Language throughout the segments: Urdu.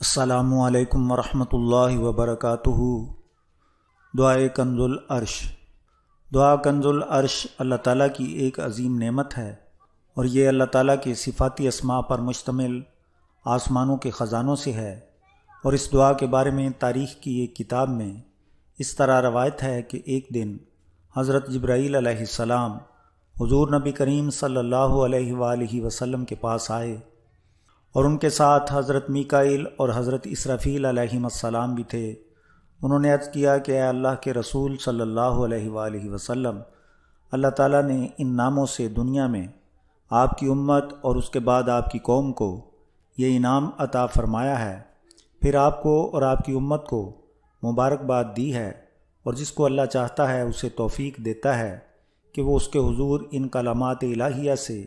السلام علیکم ورحمۃ اللہ وبرکاتہ۔ دعائے کنز العرش۔ دعا کنز العرش اللہ تعالیٰ کی ایک عظیم نعمت ہے، اور یہ اللہ تعالیٰ کے صفاتی اسماء پر مشتمل آسمانوں کے خزانوں سے ہے۔ اور اس دعا کے بارے میں تاریخ کی ایک کتاب میں اس طرح روایت ہے کہ ایک دن حضرت جبرائیل علیہ السلام حضور نبی کریم صلی اللہ علیہ وآلہ وسلم کے پاس آئے، اور ان کے ساتھ حضرت میکائیل اور حضرت اسرافیل علیہ السلام بھی تھے۔ انہوں نے عرض کیا کہ اے اللہ کے رسول صلی اللہ علیہ وآلہ وسلم، اللہ تعالیٰ نے ان ناموں سے دنیا میں آپ کی امت اور اس کے بعد آپ کی قوم کو یہ انعام عطا فرمایا ہے، پھر آپ کو اور آپ کی امت کو مبارکباد دی ہے، اور جس کو اللہ چاہتا ہے اسے توفیق دیتا ہے کہ وہ اس کے حضور ان کلمات الہیہ سے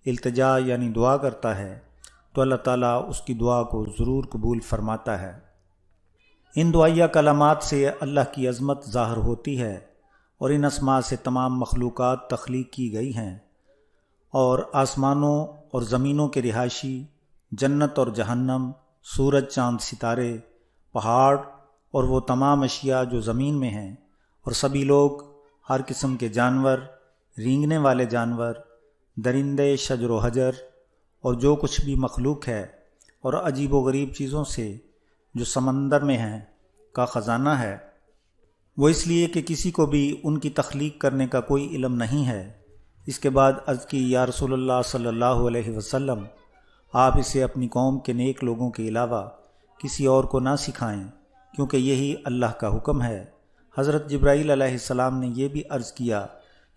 التجا یعنی دعا کرتا ہے تو اللہ تعالیٰ اس کی دعا کو ضرور قبول فرماتا ہے۔ ان دعائیہ کلمات سے اللہ کی عظمت ظاہر ہوتی ہے، اور ان اسماء سے تمام مخلوقات تخلیق کی گئی ہیں، اور آسمانوں اور زمینوں کے رہائشی، جنت اور جہنم، سورج چاند ستارے، پہاڑ اور وہ تمام اشیاء جو زمین میں ہیں، اور سبھی لوگ، ہر قسم کے جانور، رینگنے والے جانور، درندے، شجر و حجر، اور جو کچھ بھی مخلوق ہے، اور عجیب و غریب چیزوں سے جو سمندر میں ہیں کا خزانہ ہے۔ وہ اس لیے کہ کسی کو بھی ان کی تخلیق کرنے کا کوئی علم نہیں ہے۔ اس کے بعد عرض کی، یا رسول اللہ صلی اللہ علیہ وسلم، آپ اسے اپنی قوم کے نیک لوگوں کے علاوہ کسی اور کو نہ سکھائیں، کیونکہ یہی اللہ کا حکم ہے۔ حضرت جبرائیل علیہ السلام نے یہ بھی عرض کیا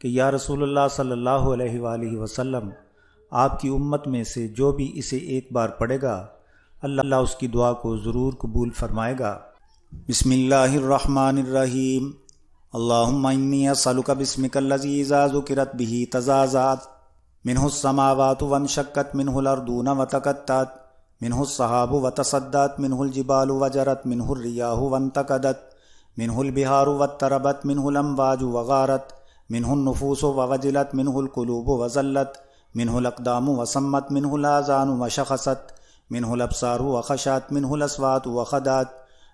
کہ یا رسول اللہ صلی اللہ علیہ وآلہ وسلم، آپ کی امت میں سے جو بھی اسے ایک بار پڑھے گا، اللہ اس کی دعا کو ضرور قبول فرمائے گا۔ بسم اللہ الرحمن الرحیم۔ اللہم انی اسألک بسمک الذی اذا ذکرت بہ تزازات، منہ السماوات وانشقت منہ الارضون وتقطعت منہ السحاب وتصدعت منہ الجبال وجرت منہ الریاح وانتقدت منہ البحار واضطربت منہ الامواج وغارت منہ النفوس ووجلت منہ القلوب وزلت منہ الاقدام وسمت منہ الاذان وشخصت منہ الابصار وخشعت منہ الاصوات وخدعت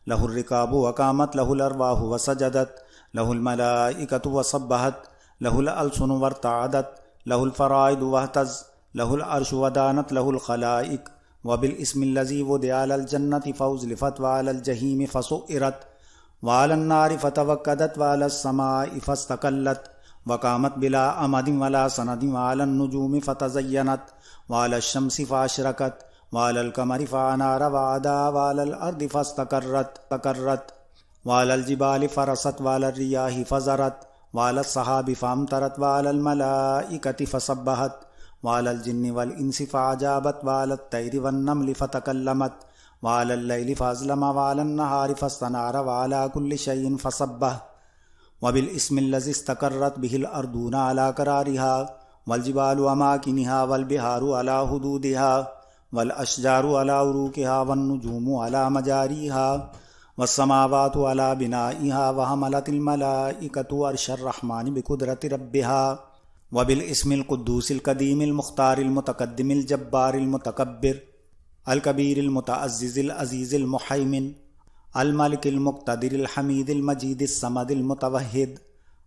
لہ الرکاب وقامت لہ الارواح وسجدت لہ الملائکۃ وسبحت لہ الالسن وارتعدت لہ الفرائض واہتز لہ العرش ودانت لہ الخلائق وبالاسم الذی وضع علی الجنۃ فازلفت وعلی الجحیم فسعرت وعلی النار فتوقدت وعلی السماء فاستقلت وقامت بلا امد ولا سند وعلی النجوم فتزینت وعلی الشمس فاشرقت وعلی القمر فانار وعدا وعلی الارض فاستقرت وعلی الجبال فرست وعلی الریاح فزرت وعلی السحاب فامطرت وعلی الملائکۃ فسبحت وعلی الجن والانس فاجابت وعلی الطیر والنمل فتکلمت وعلی اللیل فاظلم وعلی النہار فاستنار وعلی کل شیء فسبح وبالاسم الذی استقرت به الارضون علی قرارها والجبال اماکنها والبحار علی حدودها والاشجار علی عروقها والنجوم علی مجاریها والسماوات علی بنائها وحملت الملائکۃ عرش الرحمن بقدرت ربها وبالاسم القدوس القدیم المختار المتقدم الجبار المتکبر الکبیر المتعزز العزیز المحیمن الملک المقتدر الحمید المجید الصمد المتوحد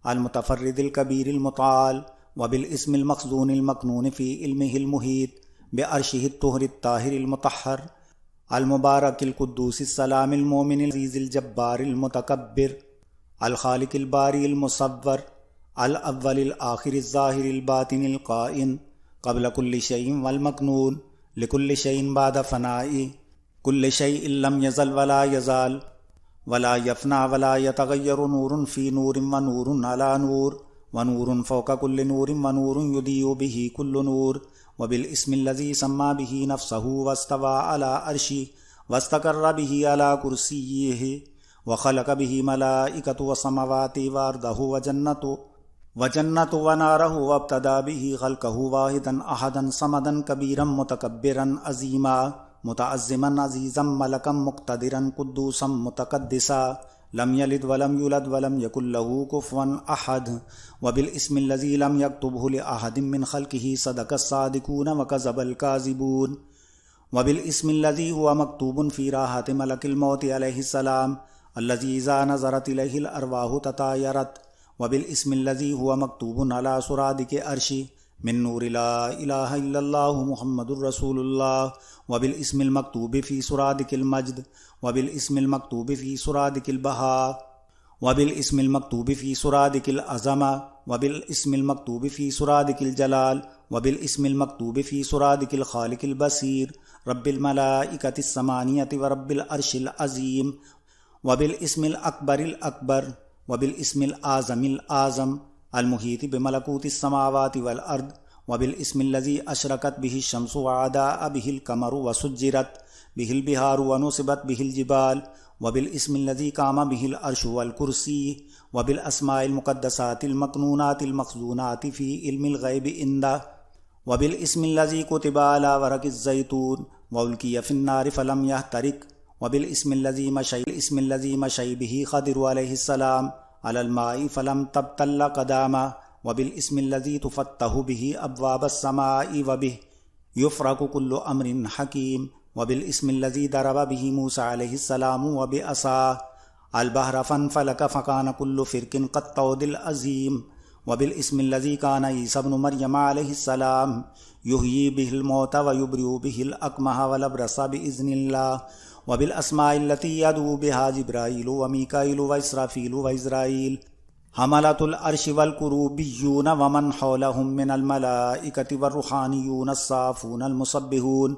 المتفرد الکبیر المتعال وبالاسم المخزون المکنون فی علمہ المحیط بعرشہ الطہر الطاہر المطہر المبارک القدوس السلام المومن العزیز الجبار المتکبر الخالق الباری المصور الاول الآخر الظاہر الباطن القائم قبل کل شیء والمکنون لکل شیء بعد فنائی کل شیء لم یزل ولا یزال ولا یفنا ولا یتغیر نور فی نور ونور علی نور ونور فوق کل نور ونور یضیء بہ کل نور وبالاسم الذی سمی بہ نفسہ واستوى علی عرشہ واستقر بہ علی کرسیہ وخلق بہ ملائکۃ والسماوات وارضہ وجنۃ ونارہ وابتدى بہ خلقہ واحدا احدا صمدا کبیرا متکبرا عظیما متعظما عزیزا ملکا مقتدرا قدوسا متقدسا لم یلد ولم یولد ولم یکن له کفوا احد وبالاسم الذی لم یکتبہ لأحد من خلقہ صدق الصادقون وکذب الکاذبون وبالاسم الذي هو مكتوب في راحة ملك الموت عليه السلام الذي إذا نظرت إليه الأرواح تطايرت، وبالاسم الذي هو مكتوب على سرادق عرش من نور لا إله إلا الله محمد رسول الله، وبالاسم المكتوب في سرادق المجد، وبالاسم المكتوب في سرادق البهاء، وبالاسم المكتوب في سرادق العظمة، وبالاسم المكتوب في سرادق الجلال، وبالاسم المكتوب في سرادق الخالق البصير رب الملائكة الثمانية ورب العرش العظيم، وبالاسم الأكبر الأكبر، وبالاسم الأعظم الأعظم المحيط بملكوت السماوات والأرض، وبالاسم الذي أشرقت به الشمس وعدا به القمر وسجرت به البحار ونصبت به الجبال، وبالاسم الذي قام به العرش والكرسي، وبالأسماء المقدسات المكنونات المخزونات في علم الغيب عنده، وبالاسم الذي كتب على ورق الزيتون وألقي في النار فلم يحترق، وبالاسم الذي مشى به خضر عليه السلام على الماء فلم تبتل قدامه، وبالاسم الذي تفتح به أبواب السماء وبه يفرق كل أمر حكيم، وبالاسم الذي ضرب به موسى عليه السلام وبعصاه البحر فانفلق فكان كل فرق كالطود العظيم، وبالاسم الذي كان عيسى ابن مريم عليه السلام يحيي به الموتى ويبرئ به الأكمه والأبرص بإذن الله، وبالأسماء التي يدعو بها جبرائيل وميكائيل وإسرافيل وإسرائيل حملة العرش والكروبيون ومن حولهم من الملائكة والروحانيون الصافون المسبحون،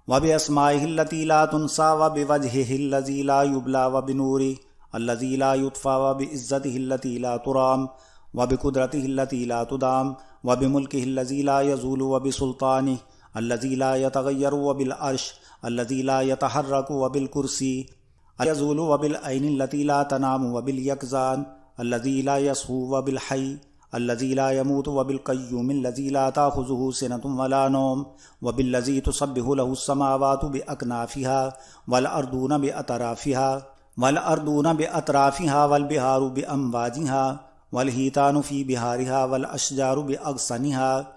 وبأسمائه التي لا تنسى، وبوجهه الذي لا يبلى، وبنوره الذي لا يطفى، وبعزته التي لا ترام، وبقدرته التي لا تدام، وبملكه الذي لا يزول، وبسلطانه الذي لا يتغير، وبالعرش الذي لا يتحرك، وبالكرسي يزول، وبالعين التي لا تنام، وباليقظان الذي لا يصحو، وبالحي الذي لا يموت، وبالقيوم الذي لا تأخذه سنة ولا نوم، وبالذي تسبح له السماوات بأكنافها والأرضون بأطرافها والبحار بأمواجها والحيتان في بحارها والأشجار بأغصانها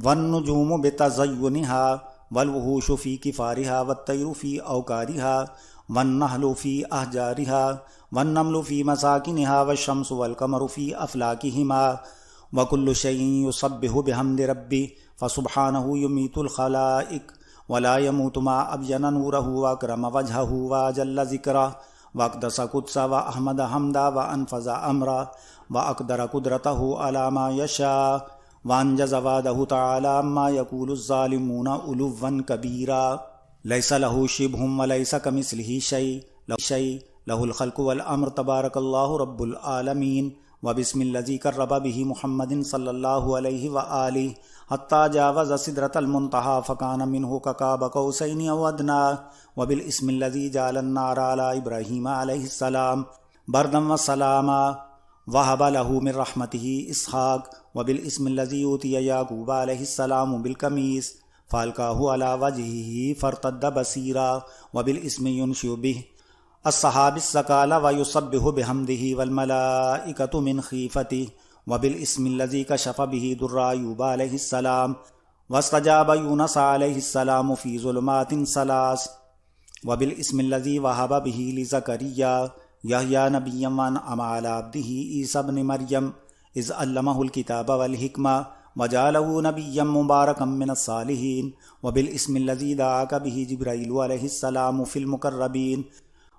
والنجوم بتزينها والوحوش في كفارها والطير في أوكارها والنحل في أحجارها والنمل في مساكنها والشمس والقمر في أفلاكهما، وكل شيء يسبح بحمد ربه فسبحانه يميت الخلائق ولا يموت ما أبين نوره وأكرم وجهه وأجل ذكره وأقدس قدسه وأحمد حمدا وأنفذ أمره وأقدر قدرته على ما يشاء وأنجز وعده تعالى ما يقول الظالمون علوا كبيرا، ليس له شبه وليس كمثله شيء له الخلق والأمر تبارك الله رب العالمين، وبسم الذي قرب به محمد صلى الله عليه وآله حتى جاوز سدرة المنتهى فكان منه كقاب قوسين أو أدنى، وبالاسم الذي جعل النار على إبراهيم عليه السلام بردا وسلاما وهب له من رحمته إسحاق، وبالاسم الذي أوتي يعقوب عليه السلام بالقميص فألقاه على وجهه فارتد بصيرا، وبالاسم ينشئ به الصحاب الثقال ويسبح بحمده والملائكة من خيفته، وبالاسم الذي كشف به در أيوب عليه السلام واستجاب يونس عليه السلام في ظلمات ثلاث، وبالاسم الذي وهب به لزكريا يحيى نبيا وأنعم على عبده عيسى ابن مريم إذ علمه الكتاب والحكمة وجعله نبيا مباركا من الصالحين، وبالاسم الذي دعاك به جبرائيل عليه السلام في المقربين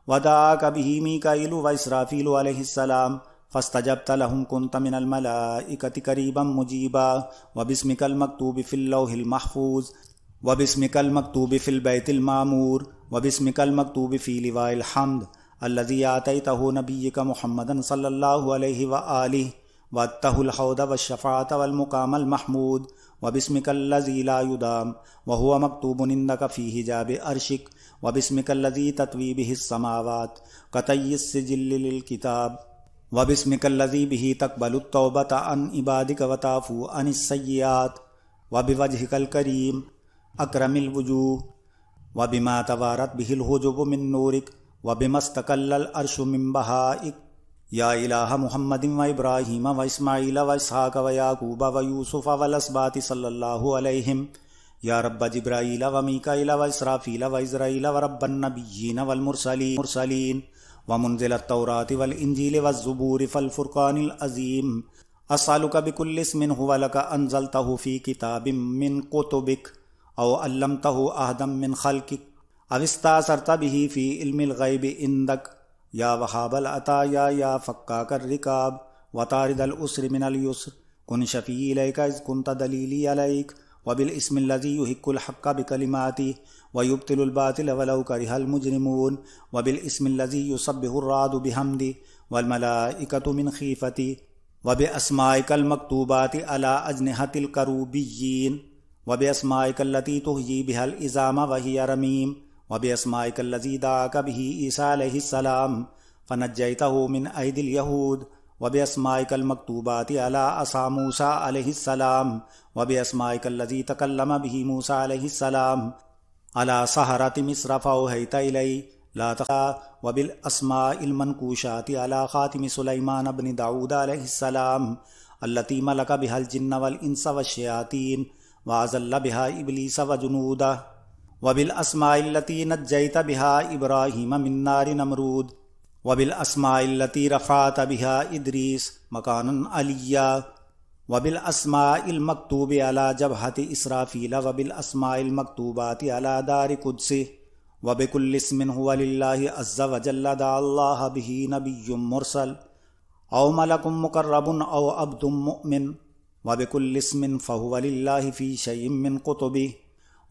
ودعاك به ميكائيل وإسرافيل عليه السلام فاستجبت لهم كنت من الملائكة قريبا مجيبا، وباسمك المكتوب في اللوح المحفوظ، وباسمك المكتوب في البيت المعمور، وباسمك المكتوب في لواء الحمد الذي آتيته نبيك محمدا صلى الله عليه وآله وأته الحوض والشفاعة والمقام المحمود، وباسمك الذي لا يدام وهو مكتوب عندك في حجاب عرشك، وباسمك الذي تطوي به السماوات كطي السجل للكتاب، وباسمك الذي به تقبل التوبة عن عبادك وتعفو عن السيئات، وبوجهك الكريم أكرم الوجوه، وبما توارت به الحجب من نورك، وبما استقل العرش من بهائك، یا الہ محمد و ابراہیم و اسماعیل و اسحاق و یعقوب و یوسف و الاسباط صلی اللہ علیہم یا رب جبرائیل و میکائیل و اسرافیل و اسرائیل و رب النبیین والمرسلین ومنزل التوراة والانجیل والزبور فالفرقان العظیم اسألک بکل اسم هو لک انزلته فی کتاب من کتبک او علمته احدا من خلقک او استاثرت به فی علم الغیب عندک یا وهاب العطایا یا فکاک الرکاب وطارد الاسر من اليسر کن شفیعی الیک اذ کنت دلیلی علیک وبالاسم الذي يحق الحق بكلماته ويبطل الباطل ولو كره المجرمون وبالاسم الذي يسبح الرعد بحمده والملائكة من خيفته وبأسمائك المكتوبات على أجنحة الكروبيين وبأسمائك التي تحيي بها العظام وهي رميم وبأسمائك الذي دعاك به عيسى عليه السلام فنجيته من أيدي اليهود وبأسمائك المكتوبات على عصا موسى عليه السلام وبأسمائك الذي تكلم به موسى عليه السلام على سحرة مصر فأوحيت إلي لا تخف وبالأسماء المنقوشات على خاتم سليمان بن داود عليه السلام التي ملك بها الجن والإنس والشياطين وأذل بها إبليس وجنوده وبالأسماء التي نجيت بها إبراهيم من نار نمرود وبالأسماء التي رفعت بها إدريس مكانا عليا وبالأسماء المكتوب على جبهة إسرافيل وبالأسماء المكتوبات على دار قدسه وبكل اسم هو لله عز وجل دعا الله به نبي مرسل أو ملك مقرب أو عبد مؤمن وبكل اسم فهو لله في شيء من كتبه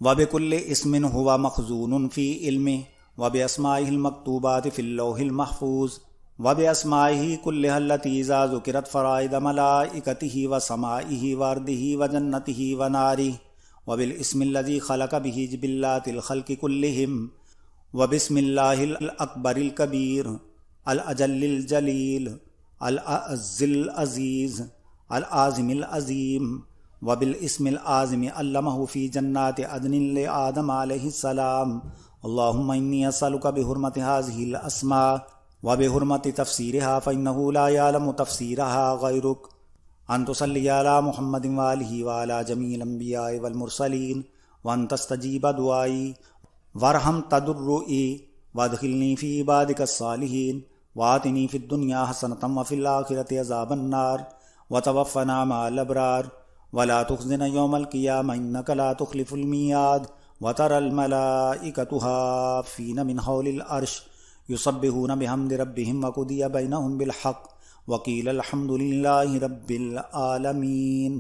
وبكل اسم هو مخزون في علمه وبأسمائه المكتوبات في اللوح المحفوظ وبأسمائه كلها التي إذا ذكرت فرائض ملائكته وسمائه وأرضه وجنته وناره وبالاسم الذي خلق به جبلات الخلق كلهم وبسم الله الأكبر الكبير الأجل الجليل الأعز العزيز العظيم العظيم وبالاسم العظيم علمه في جنات عدن لآدم عليه السلام اللهم إني أسألك بحرمة هذه الأسماء وبحرمة تفسيرها فإنه لا يعلم تفسيرها غيرك أن تصلي على محمد وآله وعلى جميع الأنبياء والمرسلين وأن تستجيب دعائي وارحم تضرعي وادخلني في عبادك الصالحين وآتني في الدنيا حسنة وفي الآخرة عذاب النار وتوفنا مع الأبرار ولا تخزنا يوم القيامة إنك لا تخلف الميعاد وترى الملائكة حافين من حول العرش يسبحون بحمد ربهم وقضي بينهم بالحق وقيل الحمد لله رب العالمين.